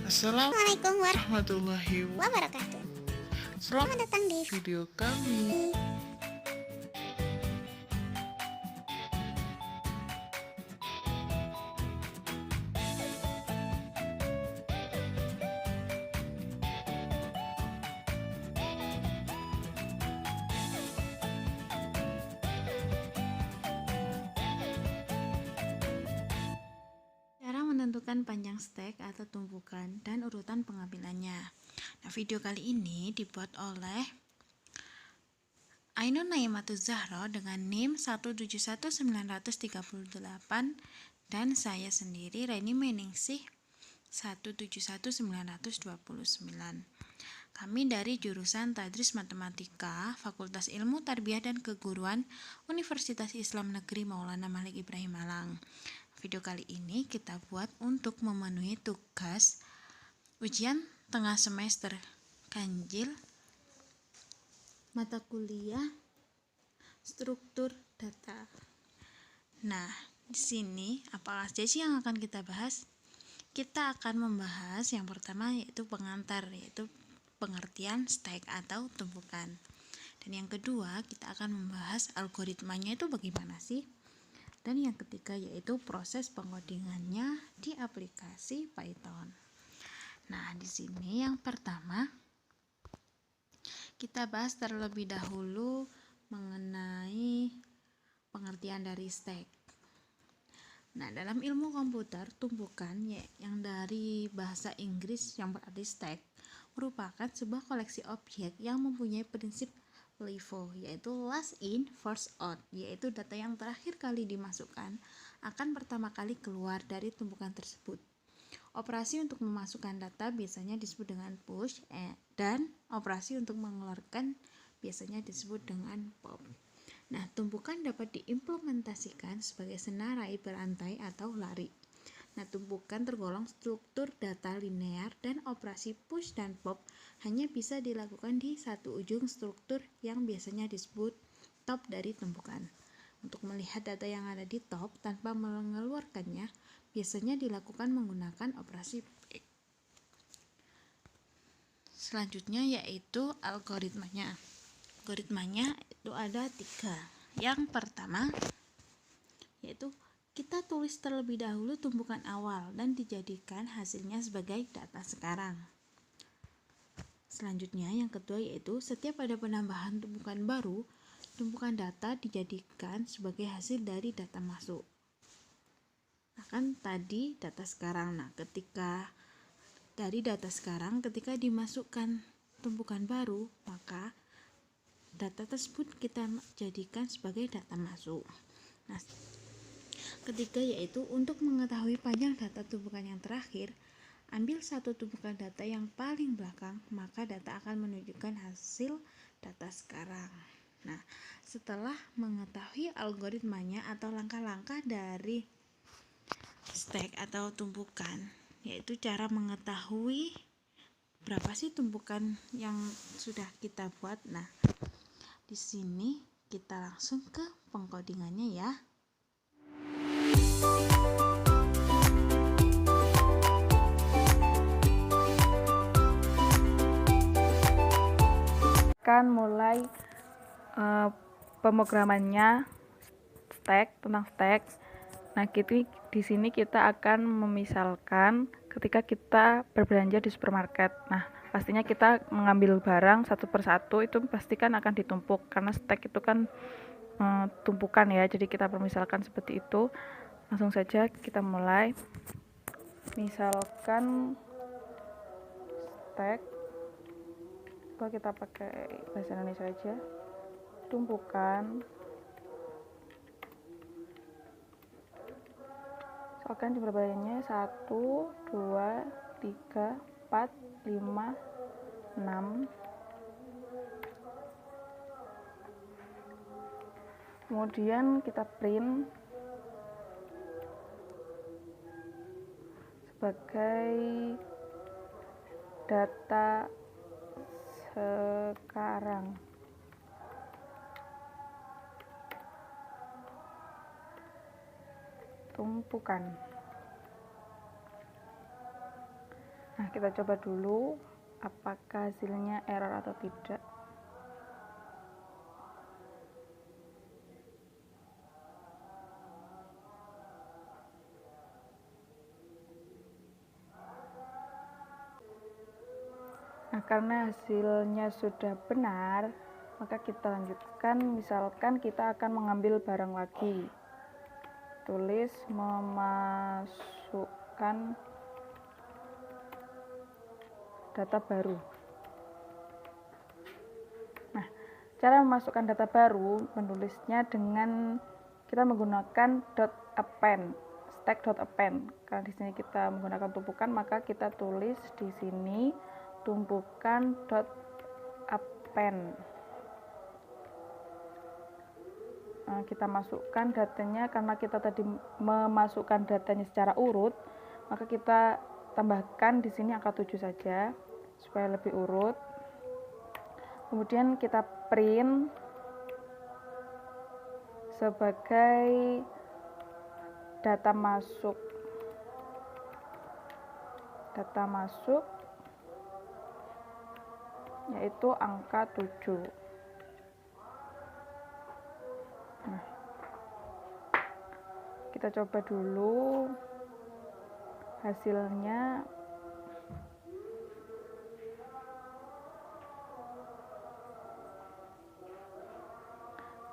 Assalamualaikum warahmatullahi wabarakatuh. Selamat Selamat datang di video kami. Cara menentukan panjang stek atau tumpukan dan urutan pengambilannya. Nah, video kali ini dibuat oleh Ainun Naimatuz Zahra dengan NIM 171938 dan saya sendiri Reni Meningsih 171929. Kami dari jurusan Tadris Matematika, Fakultas Ilmu Tarbiyah dan Keguruan, Universitas Islam Negeri Maulana Malik Ibrahim Malang. Video kali ini kita buat untuk memenuhi tugas ujian tengah semester Ganjil mata kuliah struktur data. Nah, di sini apa saja sih yang akan kita bahas? Kita akan membahas yang pertama yaitu pengantar, yaitu pengertian stek atau tumpukan. Dan yang kedua, kita akan membahas algoritmanya itu bagaimana sih? Dan yang ketiga yaitu proses pengodingannya di aplikasi Python. Nah, di sini yang pertama kita bahas terlebih dahulu mengenai pengertian dari stek. Nah, dalam ilmu komputer, tumpukan yang dari bahasa Inggris yang berarti stek merupakan sebuah koleksi objek yang mempunyai prinsip LIFO, yaitu last in first out, yaitu data yang terakhir kali dimasukkan akan pertama kali keluar dari tumpukan tersebut. Operasi untuk memasukkan data biasanya disebut dengan push dan operasi untuk mengeluarkan biasanya disebut dengan pop. Nah, tumpukan dapat diimplementasikan sebagai senarai berantai atau lari. Nah, tumpukan tergolong struktur data linear dan operasi push dan pop hanya bisa dilakukan di satu ujung struktur yang biasanya disebut top dari tumpukan. Untuk melihat data yang ada di top tanpa mengeluarkannya, biasanya dilakukan menggunakan operasi back. Selanjutnya yaitu algoritmanya. Algoritmanya itu ada 3. Yang pertama yaitu kita tulis terlebih dahulu tumpukan awal dan dijadikan hasilnya sebagai data sekarang. Selanjutnya yang kedua yaitu setiap ada penambahan tumpukan baru, tumpukan data dijadikan sebagai hasil dari data masuk. Nah, kan tadi data sekarang. Nah, ketika dari data sekarang ketika dimasukkan tumpukan baru, maka data tersebut kita jadikan sebagai data masuk. Nah, ketiga yaitu untuk mengetahui panjang data tumpukan yang terakhir, ambil satu tumpukan data yang paling belakang, maka data akan menunjukkan hasil data sekarang. Nah, setelah mengetahui algoritmanya atau langkah-langkah dari stek atau tumpukan, yaitu cara mengetahui berapa sih tumpukan yang sudah kita buat. Nah, di sini kita langsung ke pengkodingannya ya. Akan mulai pemrogramannya tentang stek. Nah, di sini kita akan memisalkan ketika kita berbelanja di supermarket. Nah, pastinya kita mengambil barang satu persatu itu pastikan akan ditumpuk karena stek itu kan tumpukan ya. Jadi kita permisalkan seperti itu. Langsung saja kita mulai. Misalkan stek, coba kita pakai bahasa Indonesia aja. Tumpukan. Misalkan jumlah bayannya 1, 2, 3, 4, 5, 6. Kemudian kita print sebagai data sekarang. Tumpukan. Nah, kita coba dulu apakah hasilnya error atau tidak. Nah, karena hasilnya sudah benar, maka kita lanjutkan. Misalkan kita akan mengambil barang lagi. Tulis memasukkan data baru. Nah, cara memasukkan data baru menulisnya dengan kita menggunakan .append, stack.append. Karena di sini kita menggunakan tumpukan, maka kita tulis di sini tumpukan .append. Nah, kita masukkan datanya, karena kita tadi memasukkan datanya secara urut, maka kita tambahkan di sini angka 7 saja supaya lebih urut. Kemudian kita print sebagai data masuk yaitu angka 7. Nah, kita coba dulu hasilnya.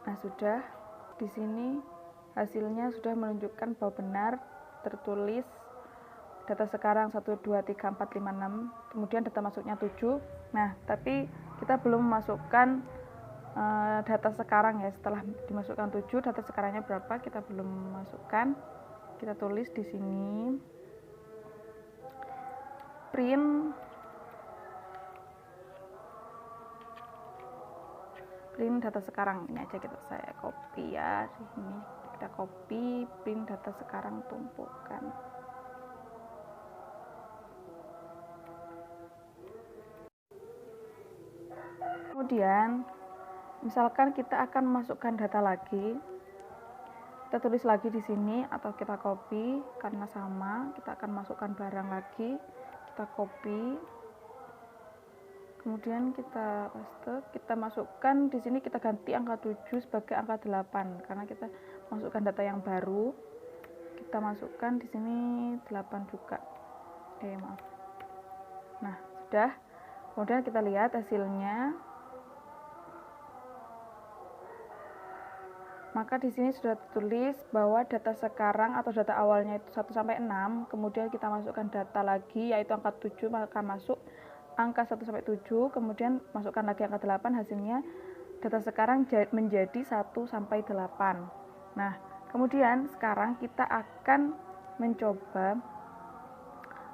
Nah, sudah di sini hasilnya sudah menunjukkan bahwa benar tertulis data sekarang 1 2 3 4 5 6, kemudian data masuknya 7. Nah, tapi kita belum memasukkan data sekarang ya. Setelah dimasukkan 7, data sekarangnya berapa kita belum masukkan. Kita tulis di sini print data sekarang. Ini aja saya copy ya, di sini kita copy print data sekarang tumpukan. Kemudian misalkan kita akan masukkan data lagi, kita tulis lagi di sini atau kita copy karena sama, kita akan masukkan barang lagi, kita copy, kemudian kita paste, kita masukkan di sini, kita ganti angka 7 sebagai angka 8 karena kita masukkan data yang baru. Kita masukkan di sini 8 juga. Maaf. Nah, sudah. Kemudian kita lihat hasilnya. Maka di sini sudah tertulis bahwa data sekarang atau data awalnya itu 1 sampai 6, kemudian kita masukkan data lagi yaitu angka 7, maka masuk angka 1 sampai 7, kemudian masukkan lagi angka 8, hasilnya data sekarang menjadi 1 sampai 8. Nah, kemudian sekarang kita akan mencoba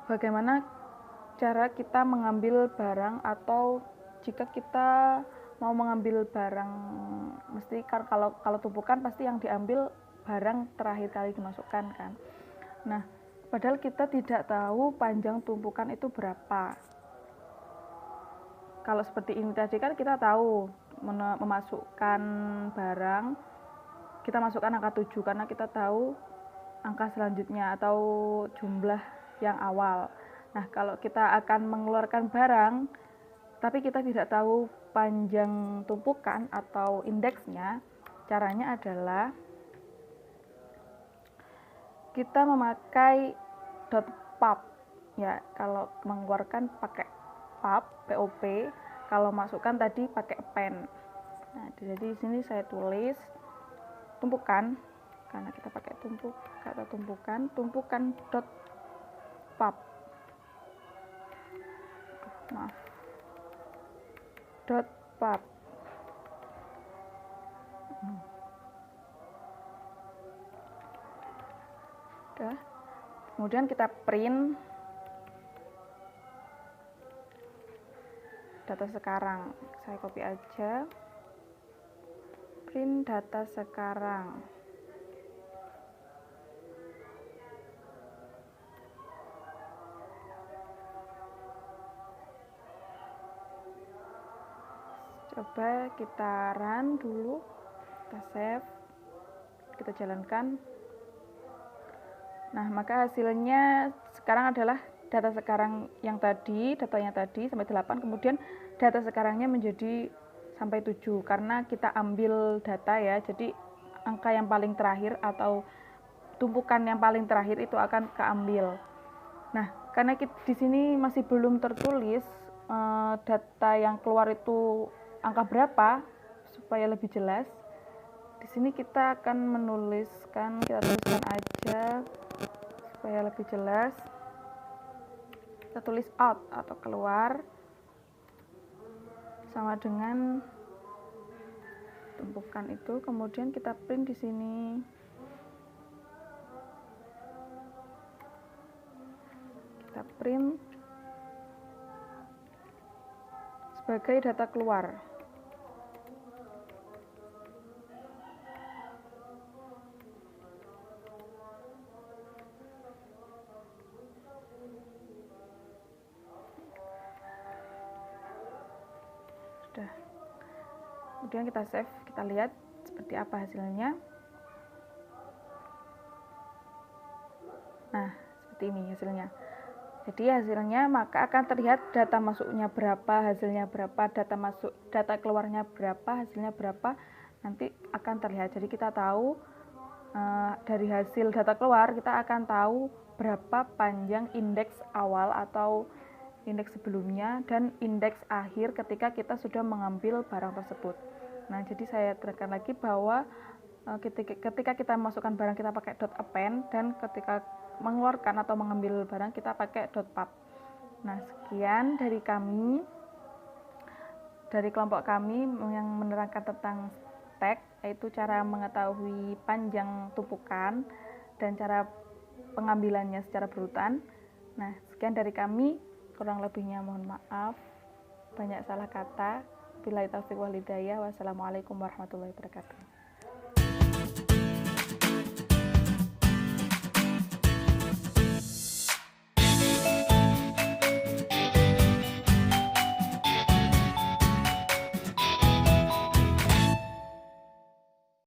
bagaimana cara kita mengambil barang, atau jika kita mau mengambil barang, mesti kalau tumpukan pasti yang diambil barang terakhir kali dimasukkan kan. Nah, padahal kita tidak tahu panjang tumpukan itu berapa. Kalau seperti ini tadi kan kita tahu memasukkan barang, kita masukkan angka 7 karena kita tahu angka selanjutnya atau jumlah yang awal. Nah, kalau kita akan mengeluarkan barang tapi kita tidak tahu panjang tumpukan atau indeksnya, caranya adalah kita memakai .pub ya. Kalau mengeluarkan pakai pub, kalau masukkan tadi pakai pen. Nah, jadi di sini saya tulis tumpukan karena kita pakai kata tumpukan .pub. Maaf. .pub. Udah. Kemudian kita print data sekarang. Saya copy aja. Print data sekarang. Coba kita run dulu, kita save, kita jalankan. Nah, maka hasilnya sekarang adalah data sekarang yang tadi, datanya tadi sampai 8, kemudian data sekarangnya menjadi sampai 7 karena kita ambil data ya, jadi angka yang paling terakhir atau tumpukan yang paling terakhir itu akan keambil. Nah, karena di sini masih belum tertulis data yang keluar itu angka berapa, supaya lebih jelas, di sini kita akan menuliskan, kita tuliskan aja supaya lebih jelas. Kita tulis out atau keluar sama dengan tumpukan itu, kemudian kita print di sini. Kita print sebagai data keluar. Sudah. Kemudian kita save, kita lihat seperti apa hasilnya. Nah, seperti ini hasilnya. Jadi hasilnya maka akan terlihat data masuknya berapa, hasilnya berapa, data keluarnya berapa, hasilnya berapa, nanti akan terlihat. Jadi kita tahu dari hasil data keluar kita akan tahu berapa panjang indeks awal atau indeks sebelumnya dan indeks akhir ketika kita sudah mengambil barang tersebut. Nah, jadi saya tekankan lagi bahwa ketika kita masukkan barang kita pakai .append dan ketika mengeluarkan atau mengambil barang kita pakai .pub. Nah, sekian dari kami, dari kelompok kami yang menerangkan tentang tag, yaitu cara mengetahui panjang tumpukan dan cara pengambilannya secara berurutan. Nah, sekian dari kami, kurang lebihnya mohon maaf, banyak salah kata. Billahi taufiq wal hidayah. Wassalamualaikum warahmatullahi wabarakatuh.